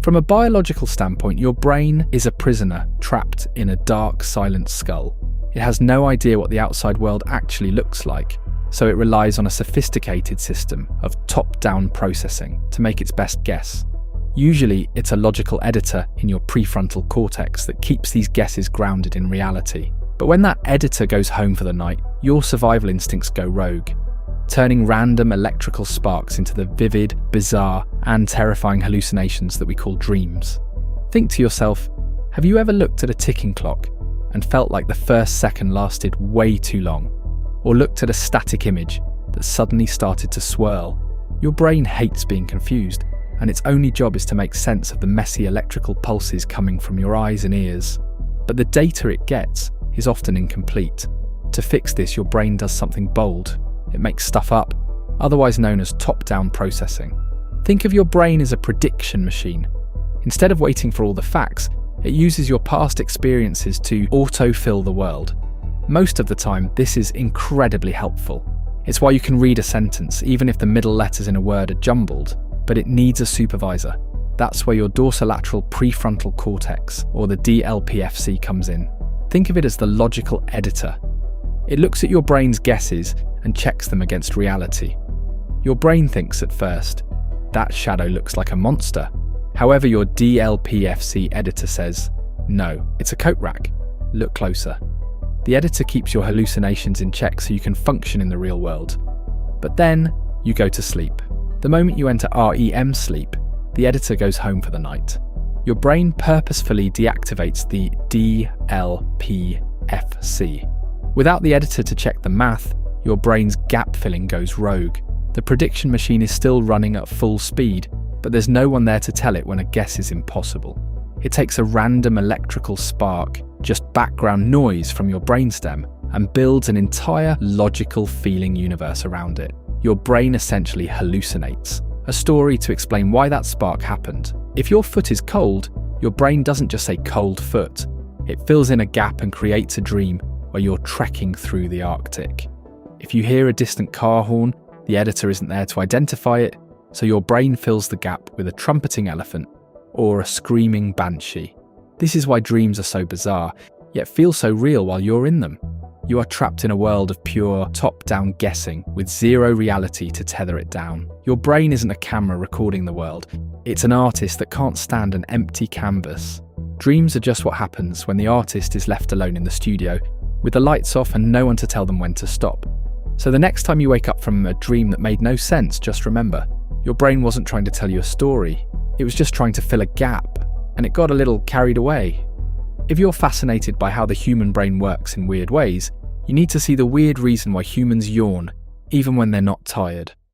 From a biological standpoint, your brain is a prisoner trapped in a dark, silent skull. It has no idea what the outside world actually looks like, so it relies on a sophisticated system of top-down processing to make its best guess. Usually, it's a logical editor in your prefrontal cortex that keeps these guesses grounded in reality. But when that editor goes home for the night, your survival instincts go rogue, turning random electrical sparks into the vivid, bizarre, and terrifying hallucinations that we call dreams. Think to yourself, have you ever looked at a ticking clock and felt like the first second lasted way too long? Or looked at a static image that suddenly started to swirl? Your brain hates being confused, and its only job is to make sense of the messy electrical pulses coming from your eyes and ears. But the data it gets is often incomplete. To fix this, your brain does something bold. It makes stuff up, otherwise known as top-down processing. Think of your brain as a prediction machine. Instead of waiting for all the facts, it uses your past experiences to autofill the world. Most of the time, this is incredibly helpful. It's why you can read a sentence, even if the middle letters in a word are jumbled, but it needs a supervisor. That's where your dorsolateral prefrontal cortex, or the DLPFC, comes in. Think of it as the logical editor. It looks at your brain's guesses and checks them against reality. Your brain thinks at first, that shadow looks like a monster. However, your DLPFC editor says, no, it's a coat rack. Look closer. The editor keeps your hallucinations in check so you can function in the real world. But then, you go to sleep. The moment you enter REM sleep, the editor goes home for the night. Your brain purposefully deactivates the DLPFC. Without the editor to check the math, your brain's gap filling goes rogue. The prediction machine is still running at full speed, but there's no one there to tell it when a guess is impossible. It takes a random electrical spark, just background noise from your brainstem, and builds an entire logical feeling universe around it. Your brain essentially hallucinates a story to explain why that spark happened. If your foot is cold, your brain doesn't just say cold foot. It fills in a gap and creates a dream where you're trekking through the Arctic. If you hear a distant car horn, the editor isn't there to identify it, so your brain fills the gap with a trumpeting elephant or a screaming banshee. This is why dreams are so bizarre, yet feel so real while you're in them. You are trapped in a world of pure, top-down guessing with zero reality to tether it down. Your brain isn't a camera recording the world. It's an artist that can't stand an empty canvas. Dreams are just what happens when the artist is left alone in the studio, with the lights off and no one to tell them when to stop. So the next time you wake up from a dream that made no sense, just remember, your brain wasn't trying to tell you a story. It was just trying to fill a gap, and it got a little carried away. If you're fascinated by how the human brain works in weird ways, you need to see the weird reason why humans yawn, even when they're not tired.